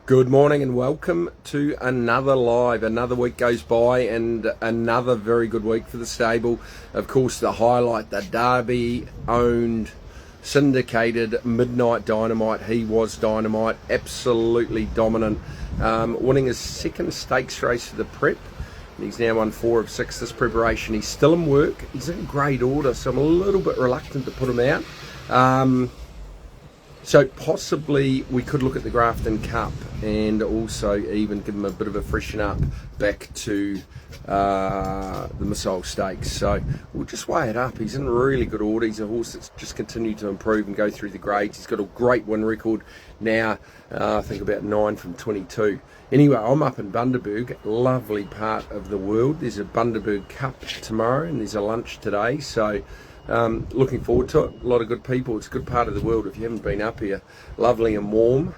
Good morning and welcome to another live. Another week goes by and another very good week for the stable. Of course, the highlight, the Derby owned, syndicated Midnight Dynamite. He was dynamite, absolutely dominant, winning his second stakes race of the prep. He's now won 4 of 6 this preparation. He's still in work. He's in great order, so I'm a little bit reluctant to put him out. So possibly we could look at the Grafton Cup and also even give him a bit of a freshen up back to the Missile Stakes. So we'll just weigh it up. He's in really good order. He's a horse that's just continued to improve and go through the grades. He's got a great win record now, I think about 9 from 22. Anyway, I'm up in Bundaberg, lovely part of the world. There's a Bundaberg Cup tomorrow and there's a lunch today. So looking forward to it. A lot of good people. It's a good part of the world if you haven't been up here. Lovely and warm.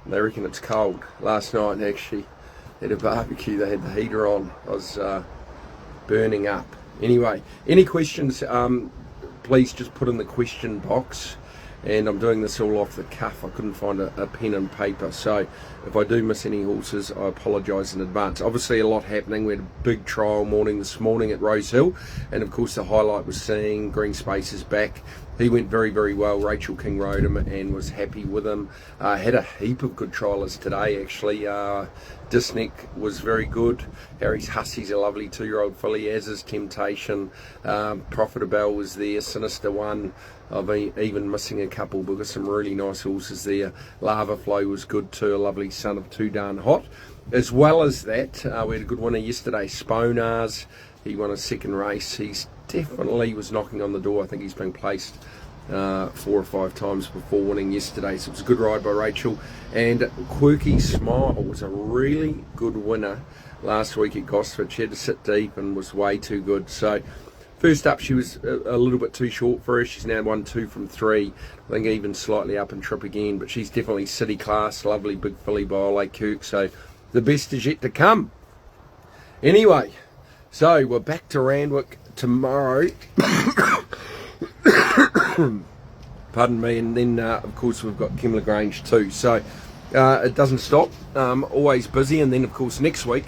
They reckon it's cold. Last night actually at a barbecue they had the heater on. I was burning up. Anyway, any questions, please just put in the question box. And I'm doing this all off the cuff. I couldn't find a pen and paper, so if I do miss any horses, I apologise in advance. Obviously a lot happening. We had a big trial morning this morning at Rosehill, and of course the highlight was seeing Green Spaces back. He went very, very well. Rachel King rode him and was happy with him. Had a heap of good triallers today, actually. Disneck was very good. Harry's Hussey's a lovely 2-year-old filly, as is Temptation. Profitable was there. Sinister One. I've been even missing a couple, but got some really nice horses there. Lava Flow was good too, a lovely son of Too Darn Hot. As well as that, we had a good winner yesterday, Sponars. He won a second race. He's definitely was knocking on the door. I think he's been placed 4 or 5 times before winning yesterday. So it was a good ride by Rachel. And Quirky Smile was a really good winner last week at Gosford. She had to sit deep and was way too good. So first up, she was a little bit too short for her. She's now won 2 from 3. I think even slightly up and trip again. But she's definitely city class. Lovely big filly by Ole Kirk. So the best is yet to come. Anyway, so we're back to Randwick tomorrow. Pardon me. And then, of course, we've got Kemmler Grange too. So it doesn't stop. Always busy. And then, of course, next week,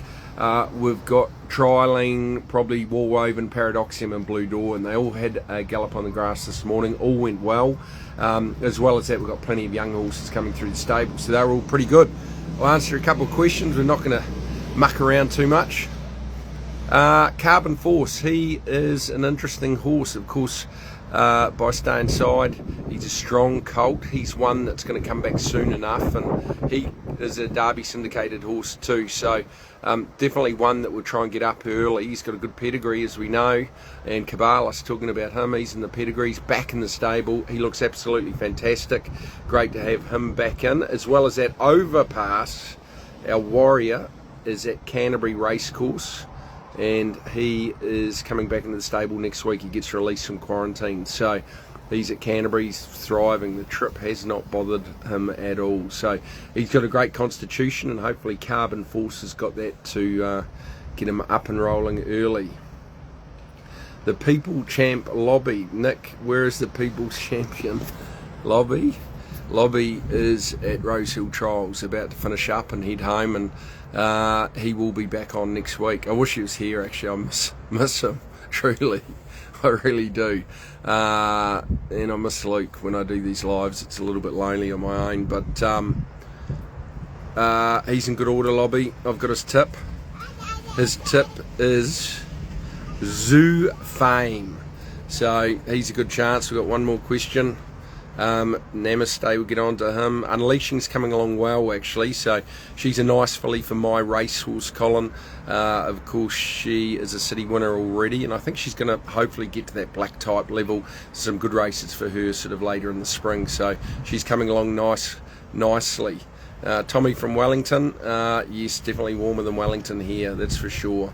we've got trialling probably Warwoven, Paradoxium and Blue Door, and they all had a gallop on the grass this morning. All went well. As well as that, we've got plenty of young horses coming through the stable, so they're all pretty good. I'll answer a couple of questions. We're not going to muck around too much. Carbon Force, he is an interesting horse, of course. By staying side, he's a strong colt. He's one that's going to come back soon enough, and he is a Derby syndicated horse too, so definitely one that will try and get up early. He's got a good pedigree, as we know, and Caballas, talking about him, he's in the pedigrees, back in the stable. He looks absolutely fantastic. Great to have him back in. As well as that, Overpass, our warrior, is at Canterbury Racecourse, and he is coming back into the stable next week. He gets released from quarantine, so he's at Canterbury. He's thriving. The trip has not bothered him at all, so he's got a great constitution, and hopefully Carbon Force has got that to get him up and rolling early. The People Champ Lobby, Nick, where is the People's Champion Lobby? Lobby is at Rosehill Trials, about to finish up and head home, and he will be back on next week. I wish he was here, actually. I miss him, truly. I really do. And I miss Luke when I do these lives. It's a little bit lonely on my own, but he's in good order, Lobby. I've got his tip. His tip is Zoo Fame. So he's a good chance. We've got one more question. Namaste, we'll get on to him. Unleashing's coming along well, actually, so she's a nice filly for my racehorse, Colin. Of course, she is a city winner already, and I think she's going to hopefully get to that black type level. Some good races for her sort of later in the spring, so she's coming along nicely. Tommy from Wellington, yes, definitely warmer than Wellington here, that's for sure.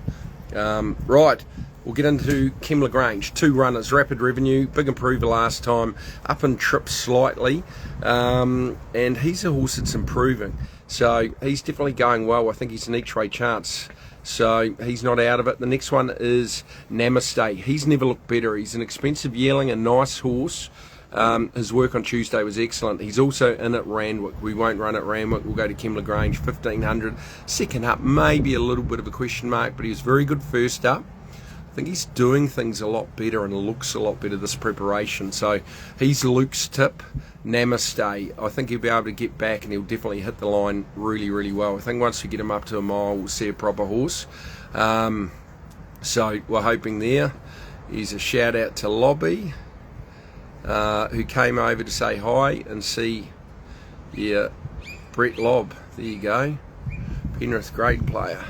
Right. We'll get into Kemmler Grange. 2 runners, Rapid Revenue, big improver last time, up and trip slightly, and he's a horse that's improving. So he's definitely going well. I think he's an each way chance. So he's not out of it. The next one is Namaste. He's never looked better. He's an expensive yearling, a nice horse. His work on Tuesday was excellent. He's also in at Randwick. We won't run at Randwick. We'll go to Kemmler Grange, 1500. Second up, maybe a little bit of a question mark, but he was very good first up. I think he's doing things a lot better and looks a lot better this preparation. So he's Luke's tip, Namaste. I think he'll be able to get back and he'll definitely hit the line really, really well. I think once we get him up to a mile, we'll see a proper horse. So we're hoping there. Here's a shout out to Lobby, who came over to say hi and see, Brett Lobb. There you go. Penrith, great player.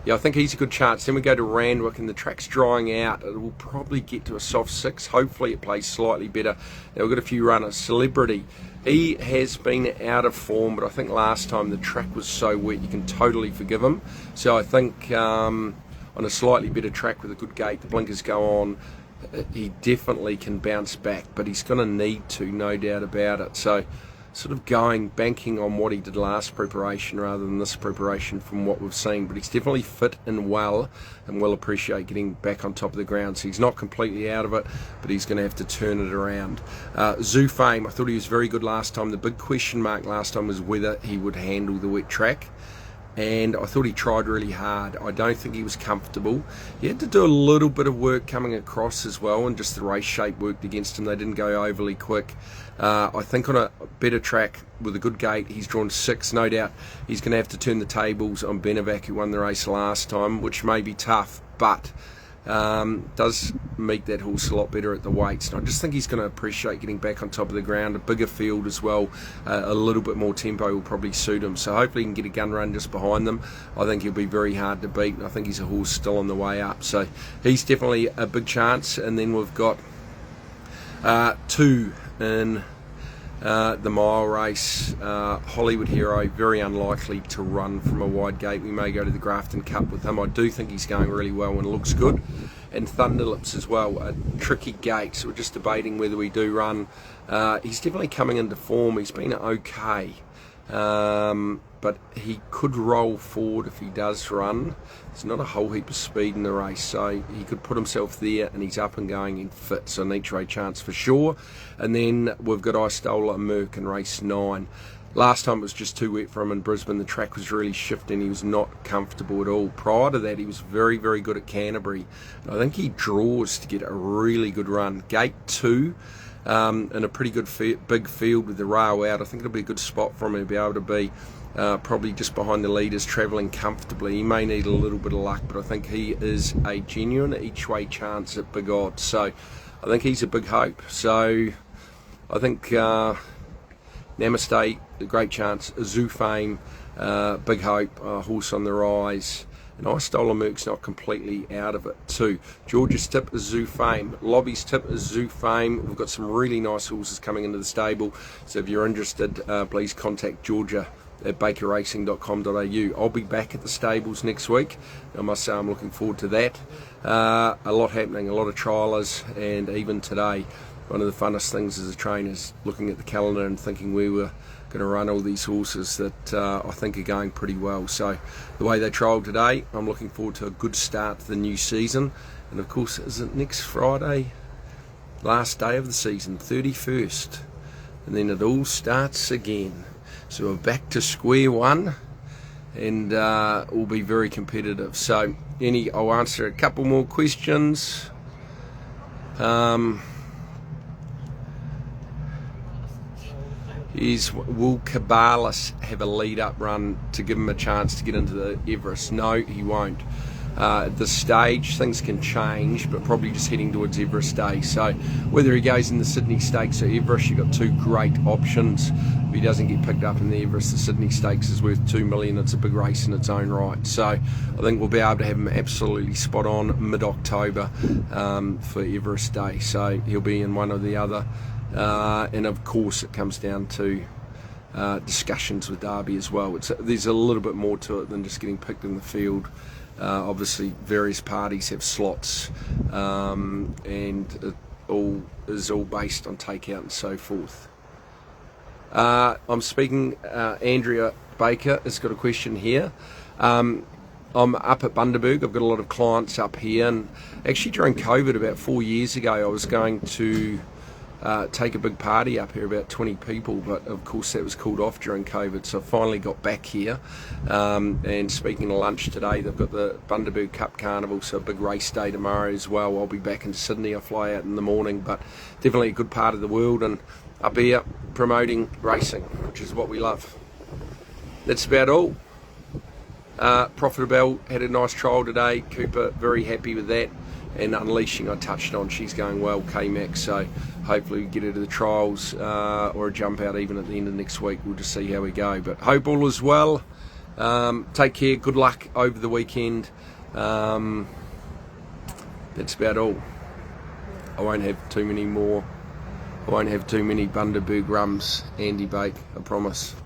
I think he's a good chance. Then we go to Randwick and the track's drying out. It will probably get to a soft 6. Hopefully it plays slightly better. Now we've got a few runners. Celebrity. He has been out of form, but I think last time the track was so wet you can totally forgive him. So I think on a slightly better track with a good gate, the blinkers go on, he definitely can bounce back, but he's going to need to, no doubt about it. So sort of banking on what he did last preparation rather than this preparation from what we've seen. But he's definitely fit and well, and will appreciate getting back on top of the ground. So he's not completely out of it, but he's going to have to turn it around. Zoo Fame, I thought he was very good last time. The big question mark last time was whether he would handle the wet track. And I thought he tried really hard. I don't think he was comfortable. He had to do a little bit of work coming across as well, and just the race shape worked against him. They didn't go overly quick. I think on a better track with a good gate, he's drawn 6, no doubt. He's going to have to turn the tables on Benevac, who won the race last time, which may be tough, but does make that horse a lot better at the weights. And I just think he's going to appreciate getting back on top of the ground. A bigger field as well, a little bit more tempo will probably suit him. So hopefully he can get a gun run just behind them. I think he'll be very hard to beat, and I think he's a horse still on the way up. So he's definitely a big chance. And then we've got 2 in the mile race. Hollywood Hero, very unlikely to run from a wide gate. We may go to the Grafton Cup with him. I do think he's going really well and looks good. And Thunderlips as well, a tricky gate. So we're just debating whether we do run. He's definitely coming into form. He's been okay. But he could roll forward if he does run. There's not a whole heap of speed in the race, so he could put himself there, and he's up and going in fit, so an each way chance for sure. And then we've got I Stole a Merc in race 9. Last time it was just too wet for him in Brisbane. The track was really shifting. He was not comfortable at all. Prior to that, he was very, very good at Canterbury. And I think he draws to get a really good run. Gate 2. In a pretty good big field with the rail out. I think it'll be a good spot for him to be able to be probably just behind the leaders, travelling comfortably. He may need a little bit of luck, but I think he is a genuine each way chance at big odds. So I think he's a big hope. So I think Namaste, a great chance. Zoo Fame, big hope, horse on the rise. And I Stole a Merc's not completely out of it too. George's tip is Zoo Fame. Lobby's tip is Zoo Fame. We've got some really nice horses coming into the stable. So if you're interested, please contact Georgia at bakerracing.com.au. I'll be back at the stables next week. I must say I'm looking forward to that. A lot happening, a lot of trialers, and even today, one of the funnest things as a trainer is looking at the calendar and thinking we were going to run all these horses that I think are going pretty well. So the way they trialled today, I'm looking forward to a good start to the new season. And of course, is it next Friday? Last day of the season, 31st. And then it all starts again. So we're back to square one, and we'll be very competitive. So I'll answer a couple more questions. Will Cabalis have a lead-up run to give him a chance to get into the Everest? No, he won't. At this stage, things can change, but probably just heading towards Everest Day. So whether he goes in the Sydney Stakes or Everest, you've got 2 great options. If he doesn't get picked up in the Everest, the Sydney Stakes is worth $2 million. It's a big race in its own right. So I think we'll be able to have him absolutely spot on mid-October for Everest Day. So he'll be in one or the other. And of course it comes down to discussions with Derby as well. There's a little bit more to it than just getting picked in the field. Obviously various parties have slots, and it is all based on takeout and so forth. I'm speaking, Andrea Baker has got a question here. I'm up at Bundaberg. I've got a lot of clients up here, and actually during COVID about 4 years ago I was going to take a big party up here, about 20 people, but of course that was called off during COVID, so I finally got back here. And speaking of lunch today, they've got the Bundaberg Cup Carnival, so a big race day tomorrow as well. I'll be back in Sydney. I fly out in the morning, but definitely a good part of the world, and up here promoting racing, which is what we love. That's about all. Profitable had a nice trial today. Cooper very happy with that, and Unleashing I touched on, she's going well, K-Max, so hopefully we get her to the trials or a jump out even at the end of next week. We'll just see how we go, but hope all is well. Take care, good luck over the weekend. That's about all. I won't have too many Bundaberg rums, Andy Bake, I promise.